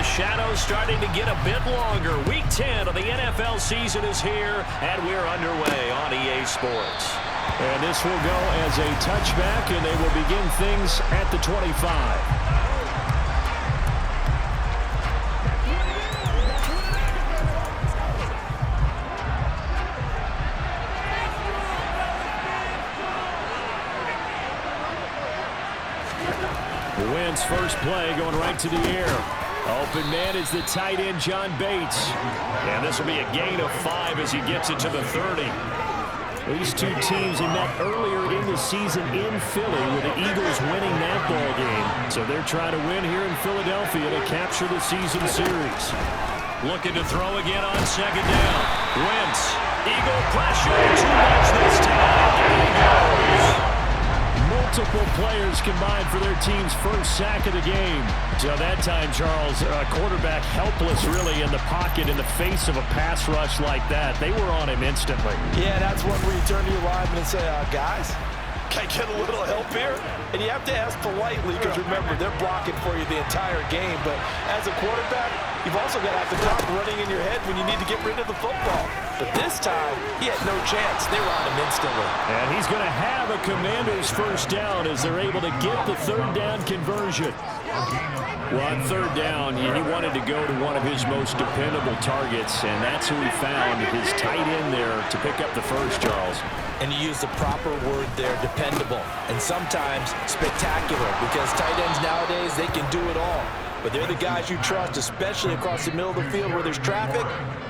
the shadows starting to get a bit longer. Week 10 of the NFL season is here, and we're underway on EA Sports. And this will go as a touchback, and they will begin things at the 25. Wentz first play going right to the air. Open man is the tight end, John Bates. And this will be a gain of 5 as he gets it to the 30. These two teams have met earlier in the season in Philly with the Eagles winning that ball game. So they're trying to win here in Philadelphia to capture the season series. Looking to throw again on second down. Wentz, Eagle pressure, too much this time. There he goes. Multiple players combined for their team's first sack of the game. So that time, Charles, quarterback helpless really in the pocket in the face of a pass rush like that. They were on him instantly. Yeah, that's one where you turn to your lineman and say, guys, can I get a little help here? And you have to ask politely because, remember, they're blocking for you the entire game. But as a quarterback, you've also got to have the clock running in your head when you need to get rid of the football. But this time, he had no chance. They were on him instantly. And he's going to have a Commander's first down as they're able to get the third down conversion. Well, on third down, he wanted to go to one of his most dependable targets, and that's who he found, his tight end there, to pick up the first, Charles. And you use the proper word there, dependable, and sometimes spectacular, because tight ends nowadays, they can do it all. But they're the guys you trust, especially across the middle of the field where there's traffic.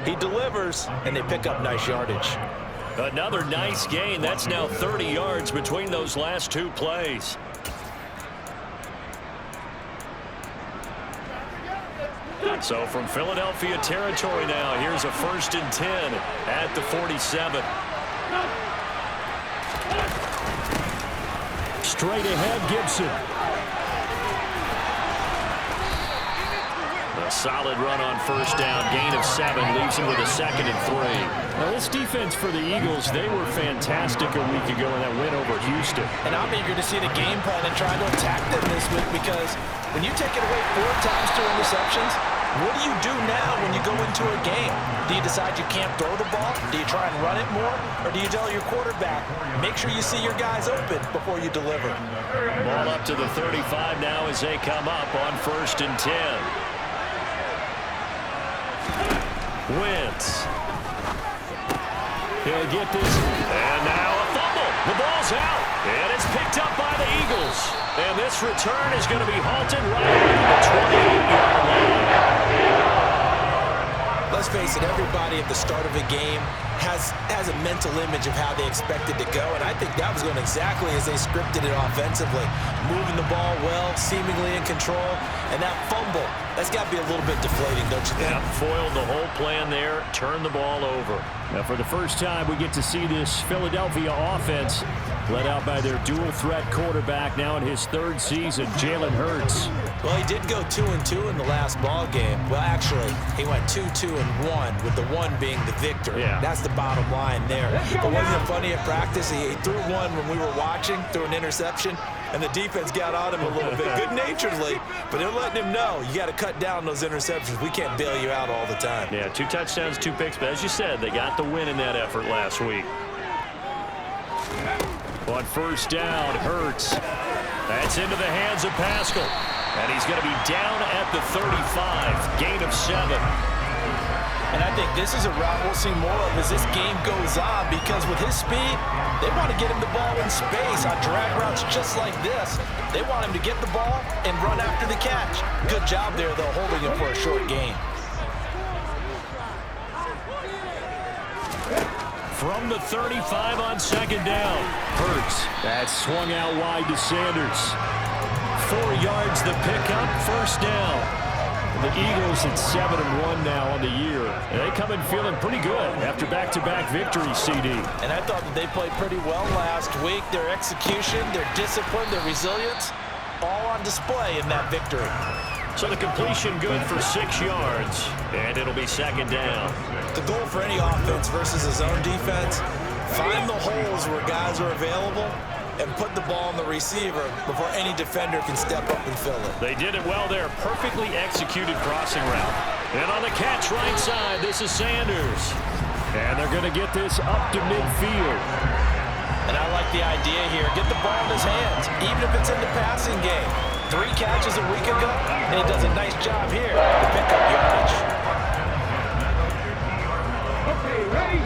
He delivers, and they pick up nice yardage. Another nice gain. That's now 30 yards between those last two plays. So from Philadelphia territory now, here's a 1st and 10 at the 47. Straight ahead, Gibson. A solid run on first down. Gain of 7 leaves him with a 2nd and 3. Now, this defense for the Eagles, they were fantastic a week ago in that win over Houston. And I'm eager to see the game plan and try to attack them this week because when you take it away 4 times to interceptions, what do you do now when you go into a game? Do you decide you can't throw the ball? Do you try and run it more? Or do you tell your quarterback, make sure you see your guys open before you deliver? Ball up to the 35 now as they come up on 1st and 10. Wentz. He'll get this. And now a fumble. The ball's out. And it's picked up by the Eagles. And this return is going to be halted right around the 28-yard line. Let's face it, everybody at the start of a game has a mental image of how they expect it to go, and I think that was going exactly as they scripted it offensively. Moving the ball well, seemingly in control, and that fumble, that's got to be a little bit deflating, don't you think? Yeah, foiled the whole plan there, turned the ball over. Now, for the first time, we get to see this Philadelphia offense led out by their dual-threat quarterback now in his 3rd season, Jalen Hurts. Well, he did go 2-2 in the last ball game. Well, actually, he went 2-2-1, with the 1 being the victory. Yeah. That's the bottom line there. But wasn't it funny at practice? He threw one when we were watching, threw an interception, and the defense got on him a little bit, good-naturedly, but they're letting him know, you got to cut down those interceptions. We can't bail you out all the time. Yeah, 2 touchdowns, 2 picks, but as you said, they got the win in that effort last week. On first down, Hurts. That's into the hands of Pascal. And he's going to be down at the 35. Gain of 7. And I think this is a route we'll see more of as this game goes on because with his speed, they want to get him the ball in space on drag routes just like this. They want him to get the ball and run after the catch. Good job there, though, holding him for a short gain. From the 35 on second down. Hurts. That swung out wide to Sanders. 4 yards the pickup, first down. The Eagles at 7-1 now on the year. And they come in feeling pretty good after back-to-back victories, CD. And I thought that they played pretty well last week. Their execution, their discipline, their resilience, all on display in that victory. So the completion good for 6 yards, and it'll be second down. The goal for any offense versus a zone defense, find the holes where guys are available and put the ball on the receiver before any defender can step up and fill it. They did it well there. Perfectly executed crossing route. And on the catch right side, this is Sanders. And they're going to get this up to midfield. And I like the idea here. Get the ball in his hands, even if it's in the passing game. 3 catches a week ago, and he does a nice job here to pick up yardage. Okay, ready?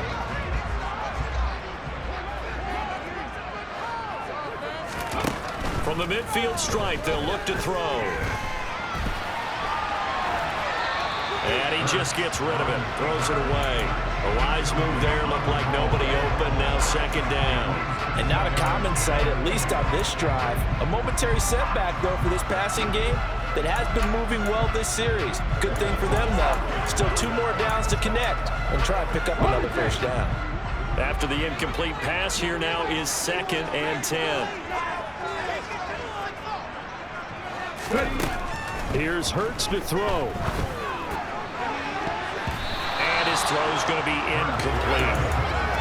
From the midfield stripe, they'll look to throw. And he just gets rid of it, throws it away. A wise move there, looked like nobody open, now second down. And not a common sight, at least on this drive. A momentary setback, though, for this passing game that has been moving well this series. Good thing for them, though. Still 2 more downs to connect and try and pick up another first down. After the incomplete pass, here now is 2nd and 10. Here's Hurts to throw. And his throw's going to be incomplete.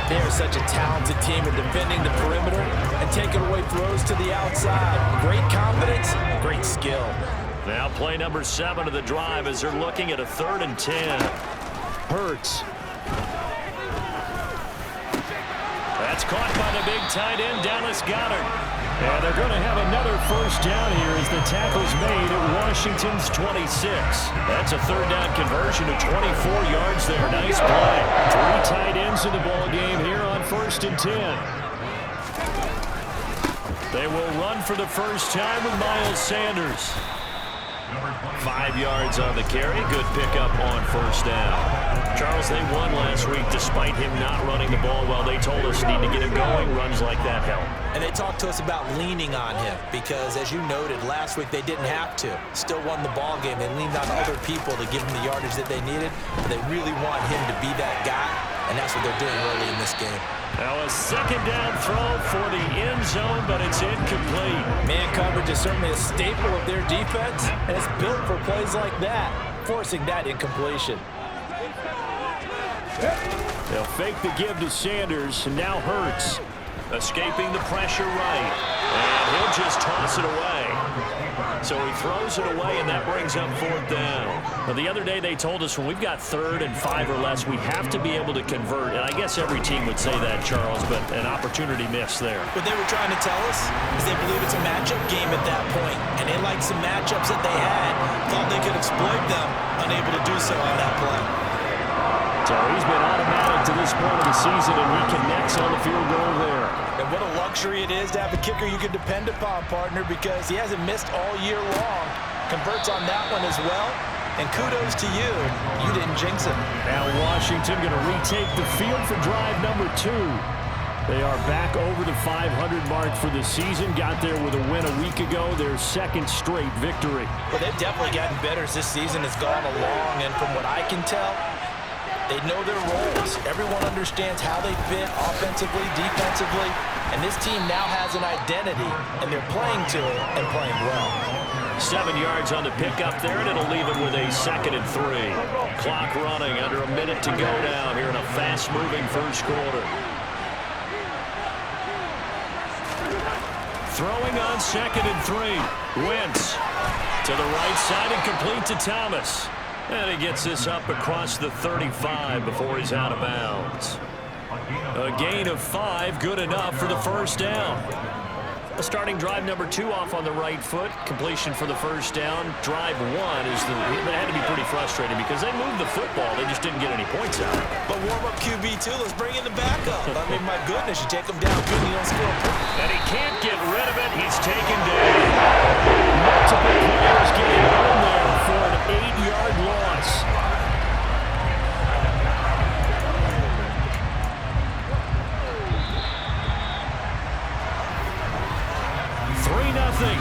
They're such a talented team in defending the perimeter and taking away throws to the outside. Great confidence, great skill. Now play number 7 of the drive as they're looking at a 3rd and 10. Hurts. That's caught by the big tight end, Dallas Goedert. And they're going to have another first down here as the tackle's made at Washington's 26. That's a 3rd down conversion of 24 yards there. Nice play. 3 tight ends in the ball game here on 1st and 10. They will run for the first time with Miles Sanders. 5 yards on the carry. Good pickup on first down. Charles, they won last week despite him not running the ball well. They told us need to get him going. Runs like that help. And they talked to us about leaning on him because, as you noted, last week they didn't have to. Still won the ball game. They leaned on other people to give them the yardage that they needed. But they really want him to be that guy, and that's what they're doing early in this game. Now a 2nd down throw for the end zone, but it's incomplete. Man coverage is certainly a staple of their defense, and it's built for plays like that, forcing that incompletion. They'll fake the give to Sanders, and now Hurts. Escaping the pressure right, and he'll just toss it away. So he throws it away, and that brings up 4th down. Now, the other day they told us when we've got 3rd and 5 or less, we have to be able to convert. And I guess every team would say that, Charles, but an opportunity missed there. What they were trying to tell us is they believe it's a matchup game at that point, and they liked some matchups that they had. Thought they could exploit them, unable to do so on that play. So he's been automatic to this point of the season, and he connects on the field goal there. And what a luxury it is to have a kicker you can depend upon, partner, because he hasn't missed all year long. Converts on that one as well. And kudos to you. You didn't jinx him. Now Washington going to retake the field for drive number 2. They are back over the 500 mark for the season. Got there with a win a week ago. Their 2nd straight victory. Well, they've definitely gotten better as this season has gone along. And from what I can tell, they know their roles. Everyone understands how they fit offensively, defensively, and this team now has an identity, and they're playing to it and playing well. 7 yards on the pickup there, and it'll leave it with a 2nd and 3. Clock running, under a minute to go down here in a fast-moving first quarter. Throwing on 2nd and 3. Wentz to the right side and complete to Thomas. And he gets this up across the 35 before he's out of bounds. A gain of 5, good enough for the first down. Starting drive number 2 off on the right foot. Completion for the first down. Drive 1 is it had to be pretty frustrating because they moved the football. They just didn't get any points out. But warm-up QB2, let's bring in the backup. I mean, my goodness, you take him down good and you don't score. And he can't get rid of it. He's taken down. Multiple players getting in there for an 8-yard loss.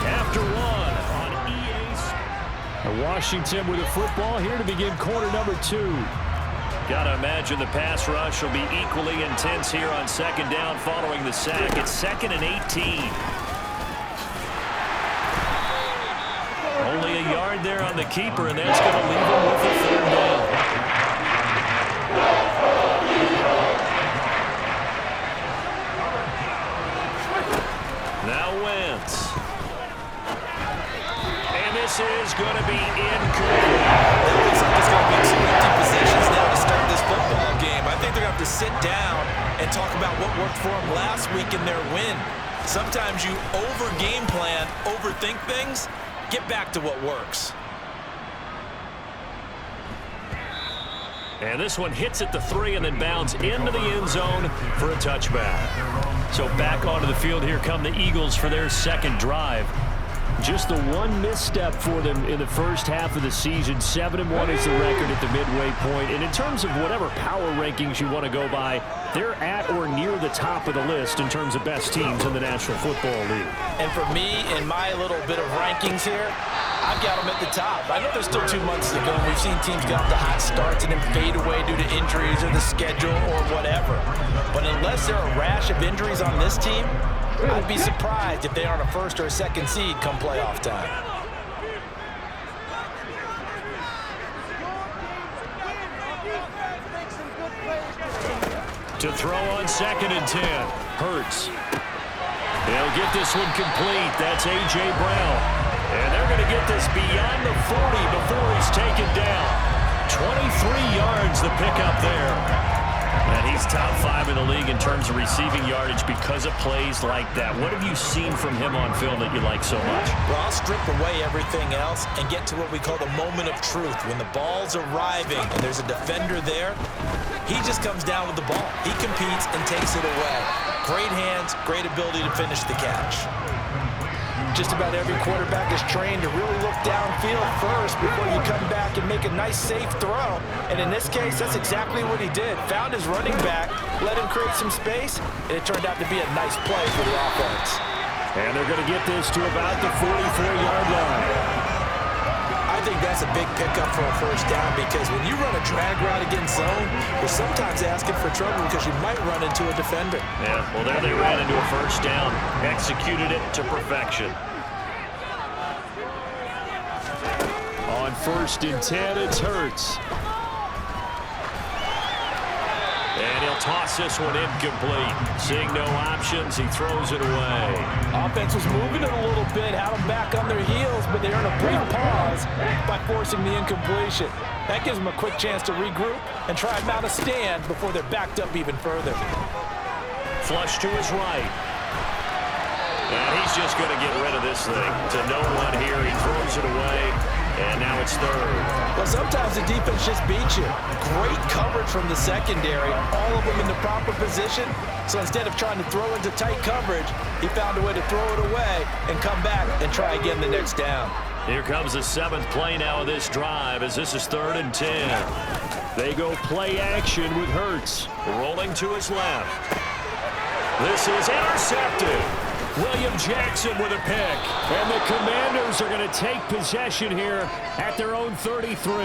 After 1 on EA. Washington with a football here to begin quarter number 2. Got to imagine the pass rush will be equally intense here on 2nd down following the sack. It's 2nd and 18. Only a yard there on the keeper, and that's going to leave him with a 3rd down. this is going to be incomplete. It looks like it's going to be 2 empty possessions now to start this football game. I think they're going to have to sit down and talk about what worked for them last week in their win. Sometimes you over-game plan, overthink things. Get back to what works. And this one hits at the 3 and then bounds into the end zone for a touchback. So back onto the field here come the Eagles for their second drive. Just the one misstep for them in the first half of the season. 7-1 is the record at the midway point. And in terms of whatever power rankings you want to go by, they're at or near the top of the list in terms of best teams in the National Football League. And for me, in my little bit of rankings here, I've got them at the top. I know there's still 2 months to go, and we've seen teams get off to hot starts and then fade away due to injuries or the schedule or whatever. But unless there are a rash of injuries on this team, I'd be surprised if they aren't a first or a second seed come playoff time. To throw on 2nd and 10. Hurts. They'll get this one complete. That's A.J. Brown. And they're going to get this beyond the 40 before he's taken down. 23 yards the pickup there. And he's top 5 in the league in terms of receiving yardage because of plays like that. What have you seen from him on film that you like so much? Well, I'll strip away everything else and get to what we call the moment of truth. When the ball's arriving and there's a defender there, he just comes down with the ball. He competes and takes it away. Great hands, great ability to finish the catch. Just about every quarterback is trained to really look downfield first before you come back and make a nice, safe throw. And in this case, that's exactly what he did. Found his running back, let him create some space, and it turned out to be a nice play for the offense. And they're going to get this to about the 44-yard line. I think that's a big pickup for a first down because when you run a drag route against zone, you're sometimes asking for trouble because you might run into a defender. Yeah, well, there they ran into a first down. Executed it to perfection. On 1st and 10, it's Hurts. And he'll toss this one incomplete. Seeing no options, he throws it away. Offense was moving it a little bit, had them back on their heels, but they earned a brief pause by forcing the incompletion. That gives them a quick chance to regroup and try and mount a stand before they're backed up even further. Flush to his right. And he's just going to get rid of this thing. To no one here, he throws it away. And now it's 3rd. Well, sometimes the defense just beats you. Great coverage from the secondary, all of them in the proper position. So instead of trying to throw into tight coverage, he found a way to throw it away and come back and try again the next down. Here comes the 7th play now of this drive as this is 3rd and 10. They go play action with Hurts. Rolling to his left. This is intercepted. William Jackson with a pick. And the Commanders are going to take possession here at their own 33.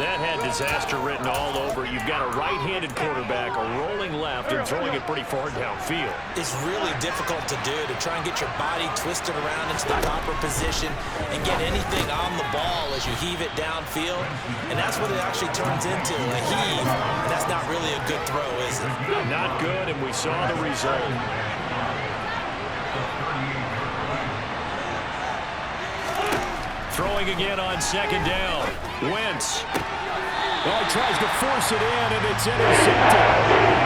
That had disaster written all over. You've got a right-handed quarterback, a rolling left, and throwing it pretty far downfield. It's really difficult to do, to try and get your body twisted around into the proper position and get anything on the ball as you heave it downfield. And that's what it actually turns into, a heave. And that's not really a good throw, is it? Not good, and we saw the result. Throwing again on 2nd down. Wentz. Oh, he tries to force it in, and it's intercepted.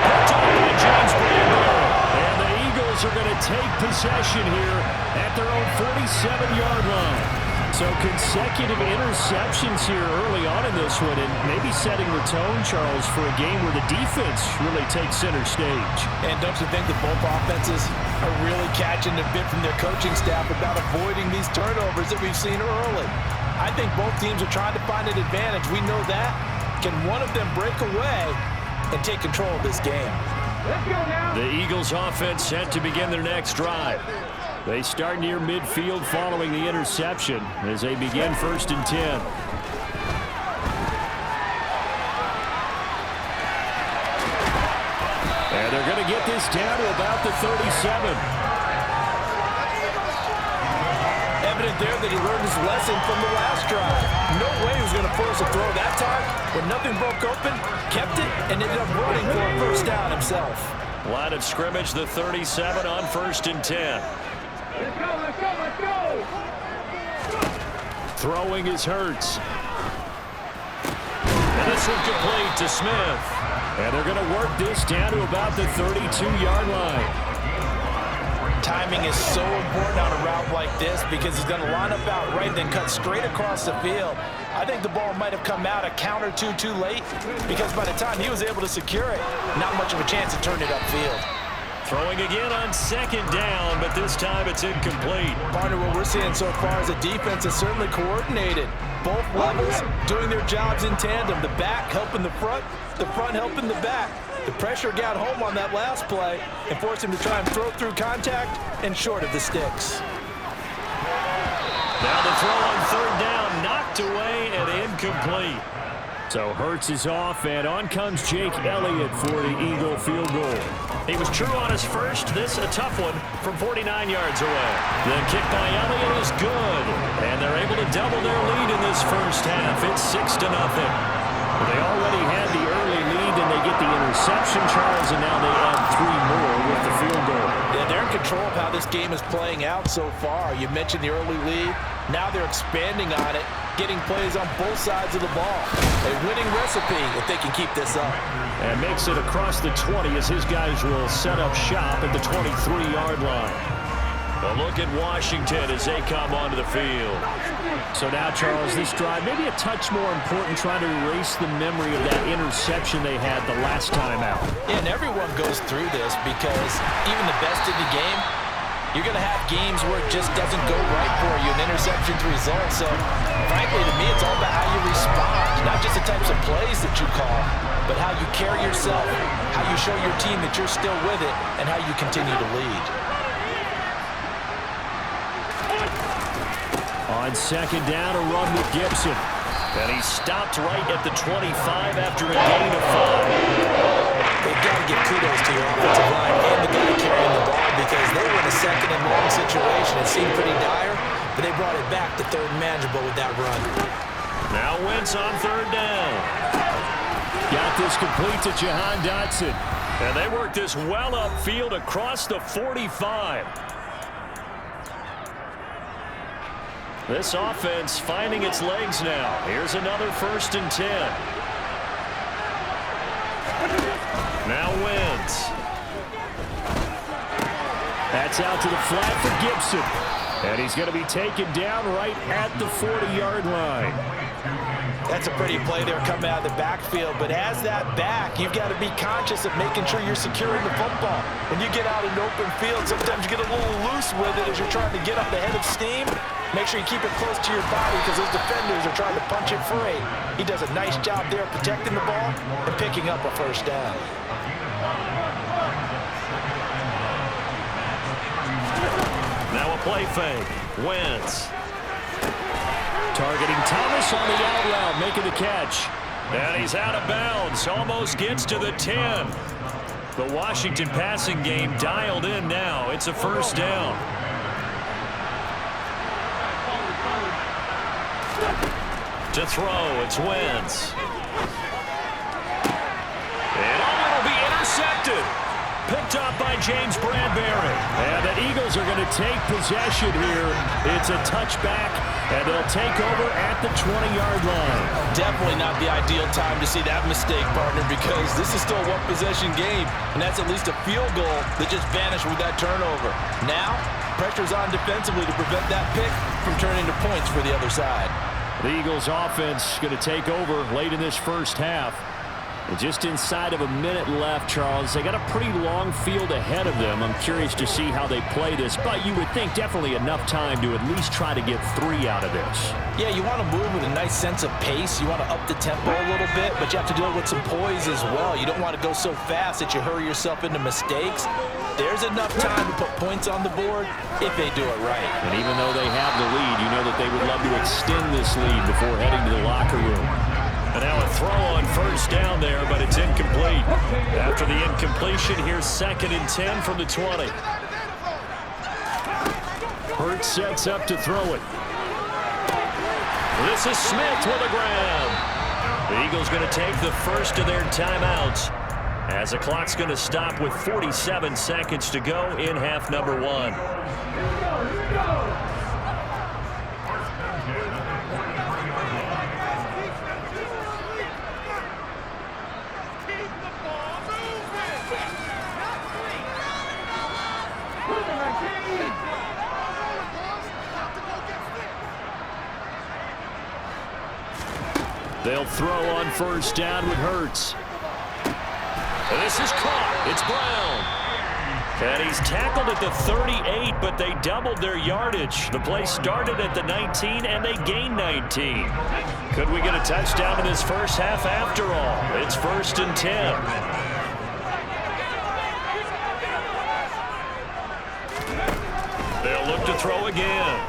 Picked up by James Bradbury. And the Eagles are going to take possession here at their own 47-yard line. So consecutive interceptions here early on in this one, and maybe setting the tone, Charles, for a game where the defense really takes center stage. And don't you think that both offenses are really catching a bit from their coaching staff about avoiding these turnovers that we've seen early? I think both teams are trying to find an advantage. We know that. Can one of them break away and take control of this game? The Eagles offense set to begin their next drive. They start near midfield following the interception as they begin 1st and 10. And they're going to get this down to about the 37. Evident there that he learned his lesson from the last drive. No way he was going to force a throw that time. When nothing broke open, kept it, and ended up running for a first down himself. Line of scrimmage, the 37 on 1st and 10. Let's go, let's go, let's go! Throwing is Hurts. And this one complete to Smith. And they're going to work this down to about the 32-yard line. Timing is so important on a route like this because he's going to line up out right and then cut straight across the field. I think the ball might have come out a count or two too late because by the time he was able to secure it, not much of a chance to turn it upfield. Throwing again on second down, but this time it's incomplete. Partner, what we're seeing so far is the defense is certainly coordinated. Both levels doing their jobs in tandem. The back helping the front helping the back. The pressure got home on that last play and forced him to try and throw through contact and short of the sticks. Now the throw on third down, knocked away and incomplete. So Hurts is off, and on comes Jake Elliott for the Eagle field goal. He was true on his first. This a tough one from 49 yards away. The kick by Elliott is good, and they're able to double their lead in this first half. It's 6-0. They already had the early lead, and they get the interception, Charles, and now they add 3 more with the field goal. Yeah, they're in control of how this game is playing out so far. You mentioned the early lead. Now they're expanding on it, getting plays on both sides of the ball. A winning recipe if they can keep this up. And makes it across the 20 as his guys will set up shop at the 23-yard line. A look at Washington as they come onto the field. So now, Charles, this drive maybe a touch more important, trying to erase the memory of that interception they had the last time out. Yeah, and everyone goes through this because even the best in the game, you're going to have games where it just doesn't go right for you, an interception's result. So, frankly, to me, it's all about how you respond, not just the types of plays that you call, but how you carry yourself, how you show your team that you're still with it, and how you continue to lead. On second down, a run with Gibson. And he stopped right at the 25 after a gain of 5. They've got to give kudos to your offensive line and the guy carrying the ball because they were in a second and long situation. It seemed pretty dire, but they brought it back to third and manageable with that run. Now Wentz on third down. Got this complete to Jahan Dotson. And they work this well upfield across the 45. This offense finding its legs now. Here's another 1st and 10. Now Wentz. That's out to the flat for Gibson. And he's going to be taken down right at the 40-yard line. That's a pretty play there coming out of the backfield, but as that back, you've got to be conscious of making sure you're securing the football. When you get out in open field, sometimes you get a little loose with it as you're trying to get up the head of steam. Make sure you keep it close to your body because those defenders are trying to punch it free. He does a nice job there protecting the ball and picking up a first down. Now a play fake. Wentz. Targeting Thomas on the out route, making the catch. And he's out of bounds. Almost gets to the 10. The Washington passing game dialed in now. It's a first down. To throw, it's Wentz. And it'll be intercepted. Picked up by James Bradbury. And the Eagles are going to take possession here. It's a touchback, and they'll take over at the 20-yard line. Definitely not the ideal time to see that mistake, partner, because this is still a one-possession game, and that's at least a field goal that just vanished with that turnover. Now, pressure's on defensively to prevent that pick from turning into points for the other side. The Eagles offense going to take over late in this first half. And just inside of a minute left, Charles. They got a pretty long field ahead of them. I'm curious to see how they play this, but you would think definitely enough time to at least try to get 3 out of this. Yeah, you want to move with a nice sense of pace. You want to up the tempo a little bit, but you have to do it with some poise as well. You don't want to go so fast that you hurry yourself into mistakes. There's enough time to put points on the board if they do it right. And even though they have the lead, you know that they would love to extend this lead before heading to the locker room. And now a throw on first down there, but it's incomplete. After the incompletion, here's 2nd and 10 from the 20. Hurts sets up to throw it. This is Smith with a grab. The Eagles going to take the first of their timeouts as the clock's going to stop with 47 seconds to go in half number 1. They'll throw on first down with Hurts. And this is caught. It's Brown. And he's tackled at the 38, but they doubled their yardage. The play started at the 19, and they gained 19. Could we get a touchdown in this first half after all? It's 1st and 10. They'll look to throw again.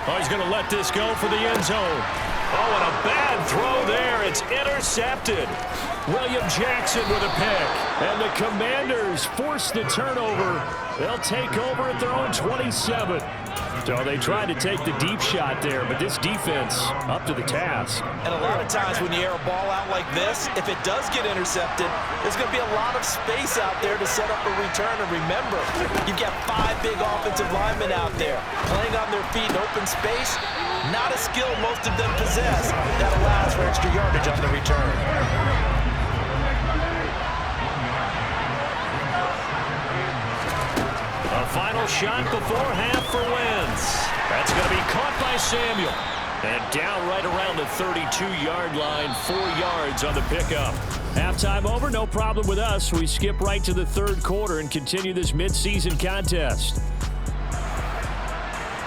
Oh, he's going to let this go for the end zone. Oh, and a bad throw there. It's intercepted. William Jackson with a pick. And the Commanders force the turnover. They'll take over at their own 27. So they tried to take the deep shot there, but this defense up to the task. And a lot of times when you air a ball out like this, if it does get intercepted, there's going to be a lot of space out there to set up a return. And remember, you've got 5 big offensive linemen out there playing on their feet in open space. Not a skill most of them possess that allows for extra yardage on the return. A final shot before half for Wentz. That's going to be caught by Samuel. And down right around the 32-yard line, 4 yards on the pickup. Halftime over, no problem with us. We skip right to the third quarter and continue this midseason contest.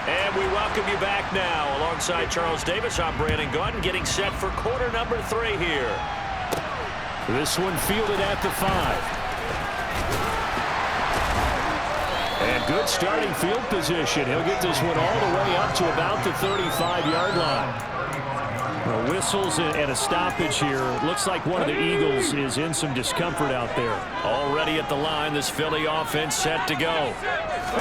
And we welcome you back now. Alongside Charles Davis, I'm Brandon Gaudin, getting set for quarter number 3 here. This one fielded at the 5. And good starting field position. He'll get this one all the way up to about the 35-yard line. Well, whistles and a stoppage here. Looks like one of the Eagles is in some discomfort out there. Already at the line, this Philly offense set to go.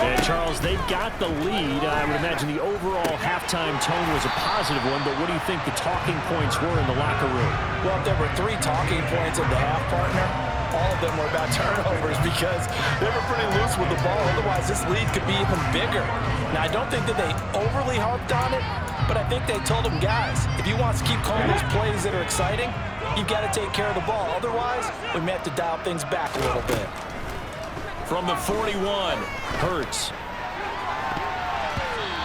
And Charles, they've got the lead. I would imagine the overall halftime tone was a positive one, but what do you think the talking points were in the locker room? Well, if there were 3 talking points at the half, partner, all of them were about turnovers because they were pretty loose with the ball. Otherwise, this lead could be even bigger. Now, I don't think that they overly harped on it, but I think they told them, guys, if you want to keep calling those plays that are exciting, you've got to take care of the ball. Otherwise, we may have to dial things back a little bit. From the 41, Hurts.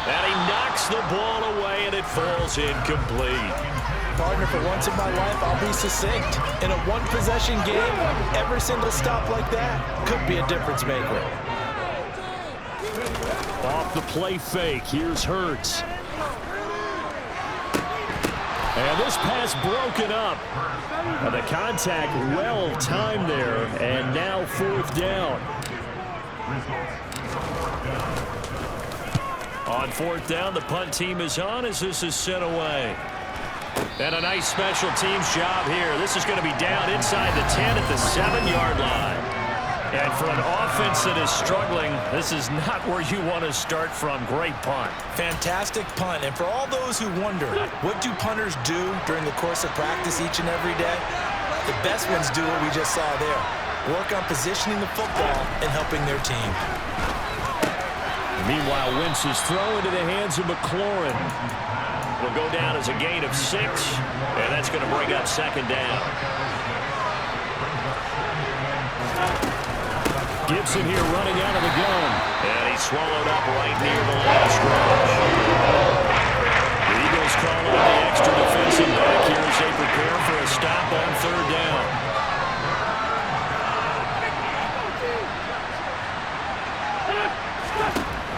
and he knocks the ball away, and it falls incomplete. Partner, for once in my life, I'll be succinct. In a one-possession game, every single stop like that could be a difference maker. Off the play fake, here's Hurts. And this pass broken up. And the contact well timed there, and now 4th down. On 4th down, the punt team is on as this is sent away. And a nice special teams job here. This is going to be down inside the 10 at the 7-yard line. And for an offense that is struggling, this is not where you want to start from. Great punt. Fantastic punt. And for all those who wonder, what do punters do during the course of practice each and every day? The best ones do what we just saw there. Work on positioning the football and helping their team. Meanwhile, Wentz is thrown into the hands of McLaurin. Will go down as a gain of 6, and that's going to bring up 2nd down. Gibson here running out of the gun. And he's swallowed up right near the line stretch. The Eagles call on the extra defensive back here as they prepare for a stop on 3rd down.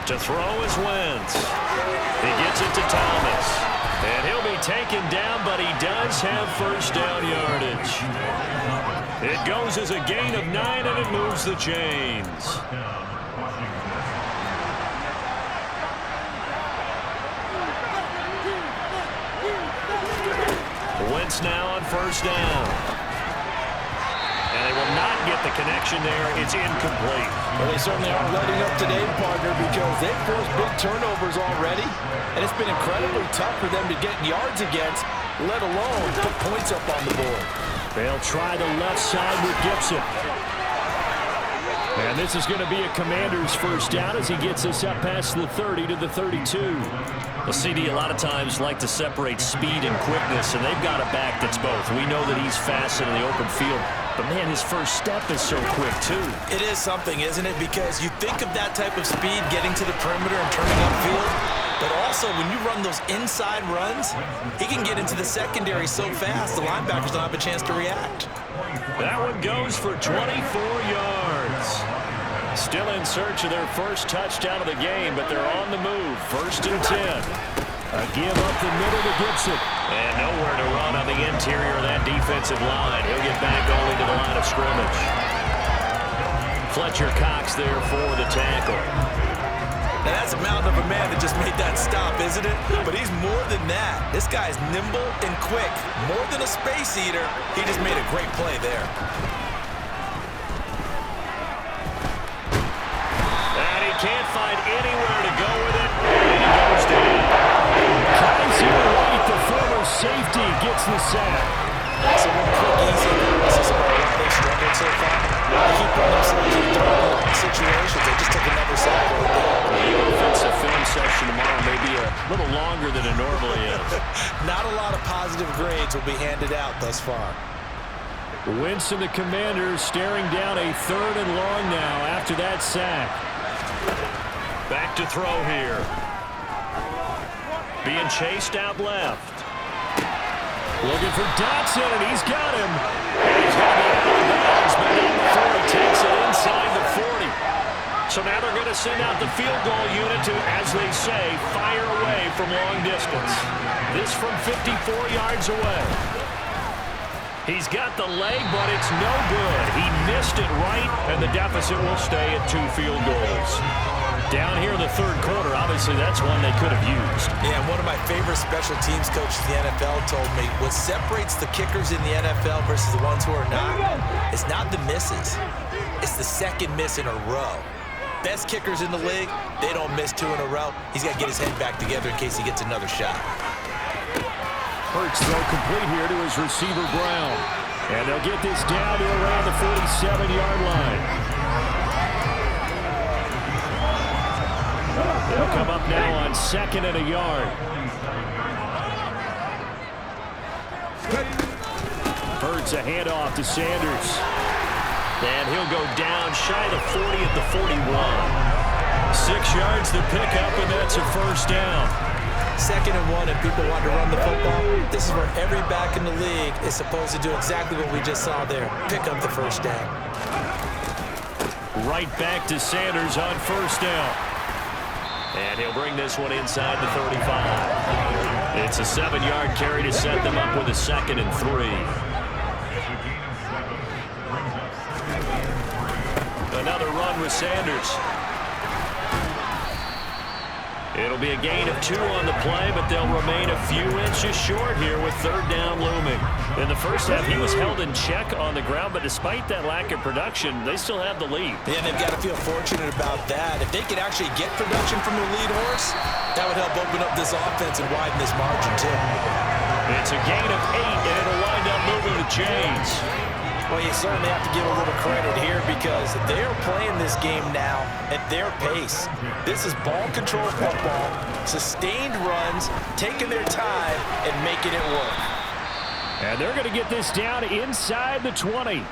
To throw is Wentz. He gets it to Thomas. And he'll be taken down, but he does have 1st down yardage. It goes as a gain of 9, and it moves the chains. Wentz now on 1st down. And they will not get the connection there. It's incomplete. Well, they certainly aren't letting up today, partner, because they've forced big turnovers already, and it's been incredibly tough for them to get yards against, let alone put points up on the board. They'll try the left side with Gibson. And this is going to be a Commander's 1st down as he gets us up past the 30 to the 32. Well, CD, a lot of times like to separate speed and quickness, and they've got a back that's both. We know that he's fast in the open field, but, man, his first step is so quick, too. It is something, isn't it? Because you think of that type of speed getting to the perimeter and turning upfield, But also, when you run those inside runs, he can get into the secondary so fast, the linebackers don't have a chance to react. That one goes for 24 yards. Still in search of their first touchdown of the game, but they're on the move. 1st and 10. A give up the middle to Gibson. And nowhere to run on the interior of that defensive line. He'll get back only to the line of scrimmage. Fletcher Cox there for the tackle. Now that's a mountain of a man that just made that stop, isn't it? But he's more than that. This guy's nimble and quick. More than a space eater, he just made a great play there. And he can't find anywhere to go with it. And he goes down. Kaiser White, the former safety, gets the sack. So one quick, easy analysis about why they've struggled so far. They keep putting themselves in throwing situations. They just took another sack right there. The offensive film session tomorrow may be a little longer than it normally is. Not a lot of positive grades will be handed out thus far. Wentz and the Commanders staring down a 3rd and long now after that sack. Back to throw here. Being chased out left. Looking for Dotson, and he's got him. And he's going to be out of bounds, but not before he takes it inside the 40. So now they're going to send out the field goal unit to, as they say, fire away from long distance. This from 54 yards away. He's got the leg, but it's no good. He missed it right, and the deficit will stay at 2 field goals. Down here in the 3rd quarter, obviously that's one they could have used. Yeah, one of my favorite special teams coaches in the NFL told me what separates the kickers in the NFL versus the ones who are not, it's not the misses. It's the 2nd miss in a row. Best kickers in the league, they don't miss 2 in a row. He's got to get his head back together in case he gets another shot. Hurts throw complete here to his receiver Brown. And they'll get this down to around the 47-yard line. They'll come up now on 2nd and a yard. Hurts a handoff to Sanders. And he'll go down shy the 40 at the 41. 6 yards to pick up, and that's a 1st down. 2nd and 1, and people want to run the football. This is where every back in the league is supposed to do exactly what we just saw there. Pick up the 1st down. Right back to Sanders on 1st down. And he'll bring this one inside the 35. It's a 7-yard carry to set them up with a 2nd and 3. Another run with Sanders. It'll be a gain of 2 on the play, but they'll remain a few inches short here with 3rd down looming. In the first half, he was held in check on the ground, but despite that lack of production, they still have the lead. Yeah, they've got to feel fortunate about that. If they could actually get production from their lead horse, that would help open up this offense and widen this margin, too. It's a gain of 8, and it'll wind up moving the chains. Well, you certainly have to give a little credit here because they're playing this game now at their pace. This is ball control football, sustained runs, taking their time, and making it work. And they're going to get this down inside the 20.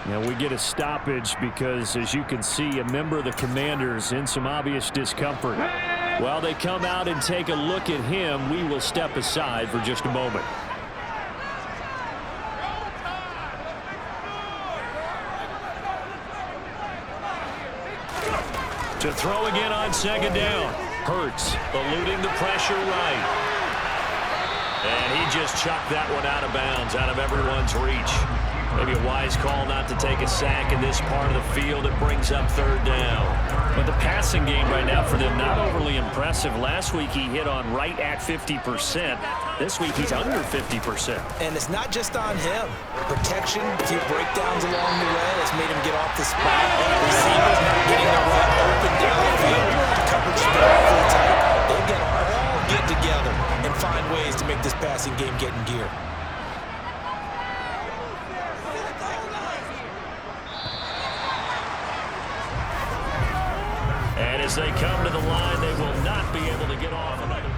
Now we get a stoppage because, as you can see, a member of the Commanders in some obvious discomfort. While they come out and take a look at him, we will step aside for just a moment. To throw again on 2nd down. Hurts eluding the pressure right. And he just chucked that one out of bounds, out of everyone's reach. Maybe a wise call not to take a sack in this part of the field. It brings up 3rd down. But the passing game right now for them, not overly impressive. Last week he hit on right at 50%. This week he's under 50%. And it's not just on him. Protection, a few breakdowns along the way has made him get off the spot. Receivers not getting the run open down the field. Coverage is very tight. They've got to all get together and find ways to make this passing game get in gear. And as they come to the line, they will not be able to get off another.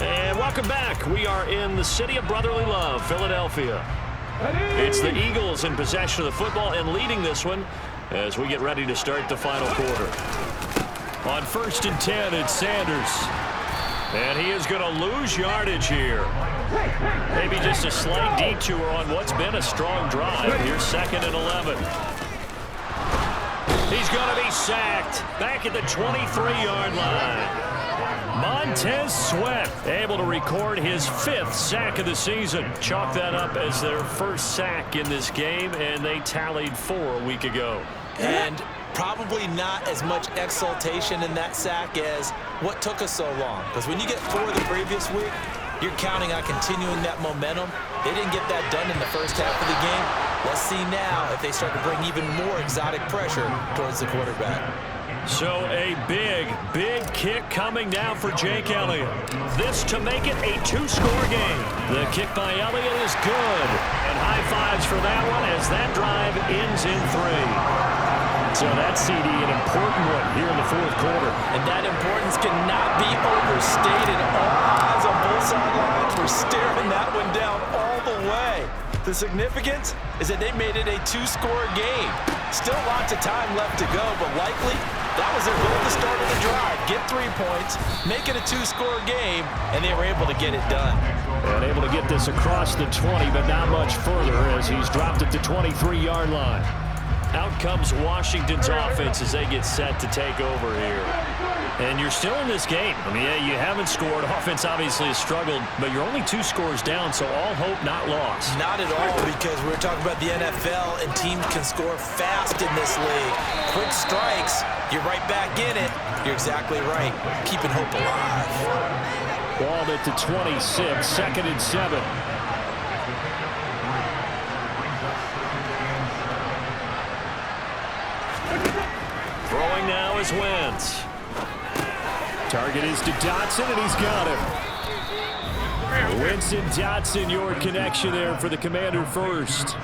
And welcome back. We are in the city of brotherly love, Philadelphia. It's the Eagles in possession of the football and leading this one as we get ready to start the final quarter. On 1st and 10, it's Sanders. And he is going to lose yardage here. Maybe just a slight detour on what's been a strong drive. Here's 2nd and 11. He's going to be sacked back at the 23-yard line. Montez Sweat able to record his 5th sack of the season. Chalk that up as their first sack in this game, and they tallied 4 a week ago. And probably not as much exultation in that sack as what took us so long. Because when you get 4 the previous week, you're counting on continuing that momentum. They didn't get that done in the first half of the game. Let's see now if they start to bring even more exotic pressure towards the quarterback. So a big kick coming now for Jake Elliott. This to make it a 2-score game. The kick by Elliott is good. And high fives for that one as that drive ends in 3. So that CD, an important one here in the 4th quarter. And that importance cannot be overstated. All eyes on both sidelines were staring that one down all the way. The significance is that they made it a 2-score game. Still lots of time left to go, but likely that was their goal to start of the drive. Get 3 points, make it a 2-score game, and they were able to get it done. And able to get this across the 20, but not much further as he's dropped at the 23-yard line. Out comes Washington's offense as they get set to take over here. And you're still in this game. I mean, yeah, you haven't scored. Offense obviously has struggled, but you're only 2 scores down, so all hope not lost. Not at all, because we're talking about the NFL, and teams can score fast in this league. Quick strikes, you're right back in it. You're exactly right. Keeping hope alive. Ball at the 26, 2nd and 7. Throwing now is Wentz. Target is to Dotson, and he's got him. Wentz and Dotson, your connection there for the Commander first.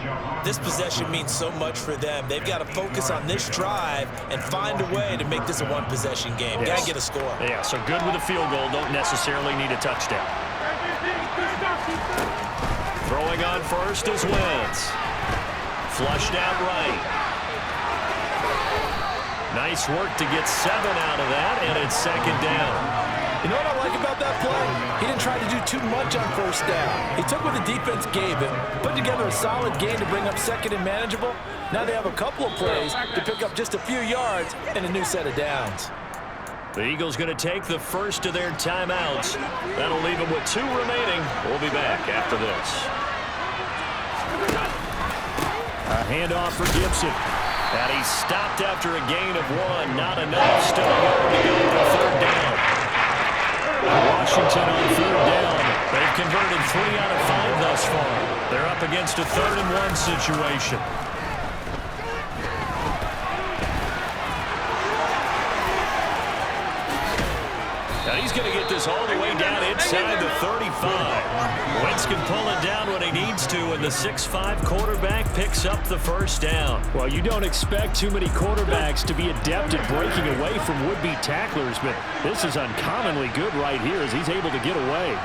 This possession means so much for them. They've got to focus on this drive and find a way to make this a 1-possession game. Got to get a score. Yeah, so good with a field goal. Don't necessarily need a touchdown. Throwing on first is Wentz. Flushed out right. Nice work to get 7 out of that, and it's 2nd down. You know what I like about that play? He didn't try to do too much on 1st down. He took what the defense gave him, put together a solid game to bring up 2nd and manageable. Now they have a couple of plays to pick up just a few yards and a new set of downs. The Eagles going to take the first of their timeouts. That'll leave them with 2 remaining. We'll be back after this. A handoff for Gibson. And he's stopped after a gain of 1. Not enough. Still a yard to go for 3rd down. Washington on 3rd down. They've converted 3 out of 5 thus far. They're up against a 3rd and 1 situation. Now he's going to get this all the way down inside the 35. Wentz can pull it down when he needs to, and the 6'5" quarterback picks up the 1st down. Well, you don't expect too many quarterbacks to be adept at breaking away from would-be tacklers, but this is uncommonly good right here as he's able to get away.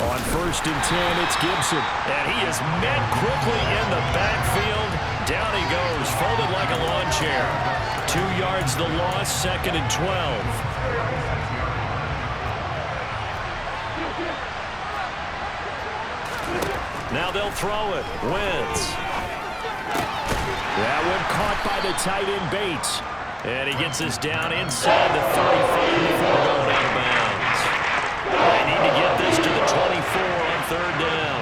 On 1st and 10, it's Gibson. And he is met quickly in the backfield. Down he goes, folded like a lawn chair. 2 yards the loss, 2nd and 12. Now they'll throw it. Wentz. That one caught by the tight end Bates. And he gets us down inside the 35 before going out of bounds. They need to get this to the 24 on 3rd down.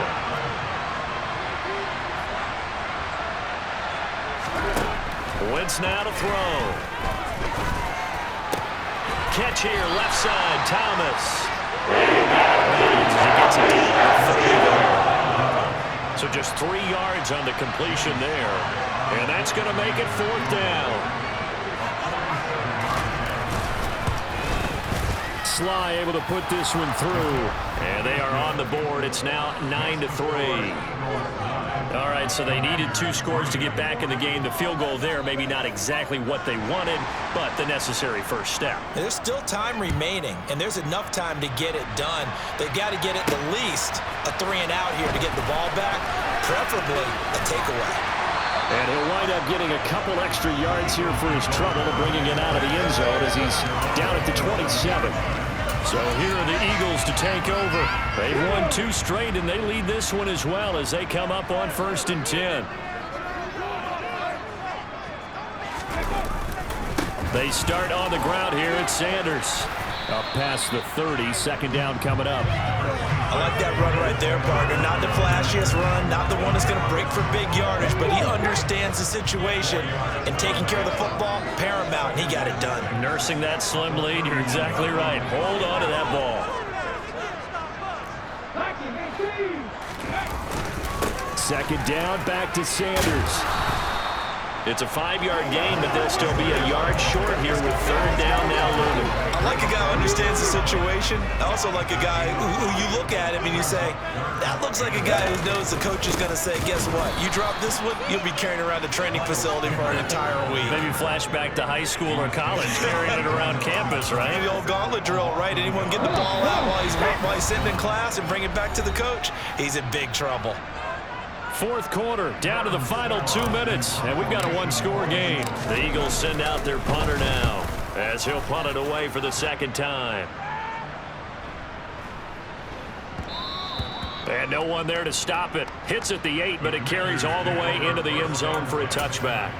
Wentz now to throw. Catch here, left side, Thomas. And he'll be out of bounds as he gets it down to 30. So just 3 yards on the completion there. And that's going to make it 4th down. Sly able to put this one through. And they are on the board. It's now 9-3. All right, so they needed 2 scores to get back in the game. The field goal there, maybe not exactly what they wanted, but the necessary first step. There's still time remaining, and there's enough time to get it done. They've got to get at the least a 3 and out here to get the ball back, preferably a takeaway. And he'll wind up getting a couple extra yards here for his trouble, bringing it out of the end zone as he's down at the 27. So here are the Eagles to take over. They've won 2 straight, and they lead this one as well as they come up on 1st and 10. They start on the ground here at Sanders. Up past the 30, 2nd down coming up. I like that run right there, partner. Not the flashiest run, not the one that's going to break for big yardage, but he understands the situation, and taking care of the football, paramount, and he got it done. Nursing that slim lead, you're exactly right. Hold on to that ball. 2nd down, back to Sanders. It's a 5-yard gain, but they'll still be a yard short here with 3rd down now looming. I like a guy who understands the situation. I also like a guy who you look at him and you say, that looks like a guy who knows the coach is going to say, guess what? You drop this one, you'll be carrying around the training facility for an entire week. Maybe flashback to high school or college, carrying it around campus, right? The old gauntlet drill, right? Anyone get the ball out while he's sitting in class and bring it back to the coach, he's in big trouble. 4th quarter, down to the final 2 minutes, and we've got a 1-score game. The Eagles send out their punter now, as he'll punt it away for the 2nd time. And no one there to stop it. Hits at the 8, but it carries all the way into the end zone for a touchback.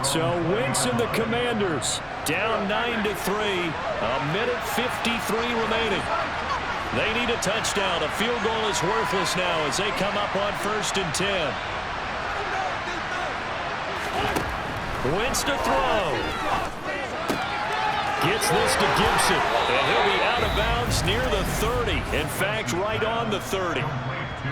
So Wentz and the Commanders down 9-3, a minute 53 remaining. They need a touchdown. A field goal is worthless now as they come up on 1st and 10. Wentz to throw. Gets this to Gibson, and he'll be out of bounds near the 30. In fact, right on the 30.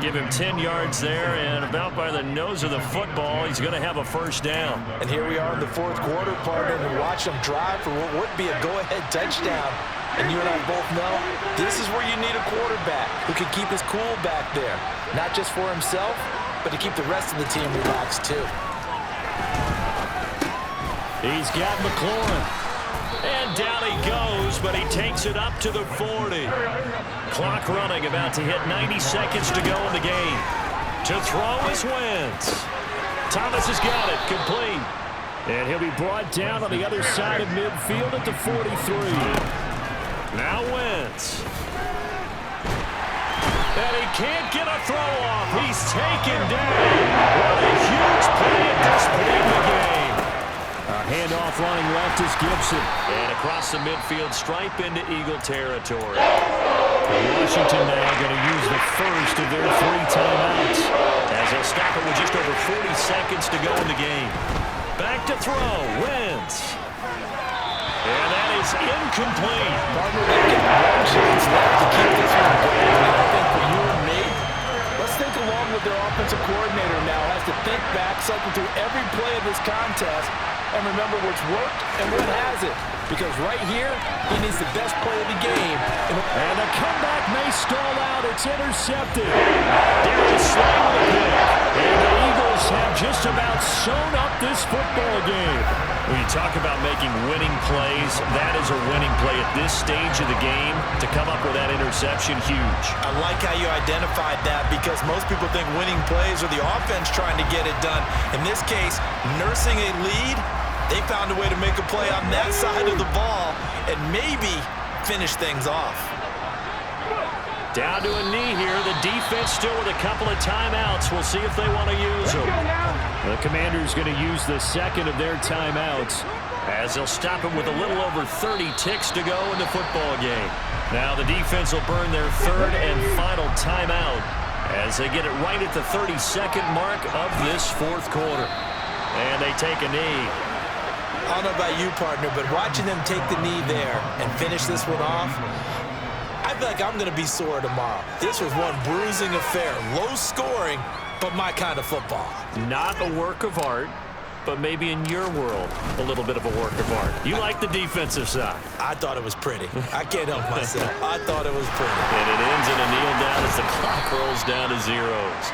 Give him 10 yards there, and about by the nose of the football, he's going to have a 1st down. And here we are in the 4th quarter, partner, and watch them drive for what would be a go-ahead touchdown. And you and I both know this is where you need a quarterback who can keep his cool back there. Not just for himself, but to keep the rest of the team relaxed too. He's got McLaurin. And down he goes, but he takes it up to the 40. Clock running, about to hit 90 seconds to go in the game. To throw is Wentz. Thomas has got it, complete. And he'll be brought down on the other side of midfield at the 43. Now Wentz. And he can't get a throw off. He's taken down. What a huge play at this point in the game. A handoff running left is Gibson. And across the midfield stripe into Eagle territory. Washington now going to use the first of their 3 timeouts as they'll stop it with just over 40 seconds to go in the game. Back to throw. Wentz. And that is incomplete. Partner, they've got 1 chance left to keep this one going. And I think for you and me, let's think along with their offensive coordinator now. Has to think back, cycle through every play of this contest, and remember what's worked and what hasn't. Because right here, he needs the best play of the game. And the comeback may stall out. It's intercepted. Darius Slay with a pick. And the Eagles have just about sewn up this football game. When you talk about making winning plays, that is a winning play at this stage of the game. To come up with that interception, huge. I like how you identified that because most people think winning plays are the offense trying to get it done. In this case, nursing a lead, they found a way to make a play on that side of the ball and maybe finish things off. Down to a knee here. The defense still with a couple of timeouts. We'll see if they want to use them. The Commanders going to use the 2nd of their timeouts as they'll stop it with a little over 30 ticks to go in the football game. Now the defense will burn their 3rd and final timeout as they get it right at the 32nd mark of this 4th quarter. And they take a knee. I don't know about you, partner, but watching them take the knee there and finish this one off, I feel like I'm going to be sore tomorrow. This was one bruising affair. Low scoring, but my kind of football. Not a work of art, but maybe in your world, a little bit of a work of art. You like the defensive side. I thought it was pretty. I can't help myself. I thought it was pretty. And it ends in a kneel down as the clock rolls down to zeros.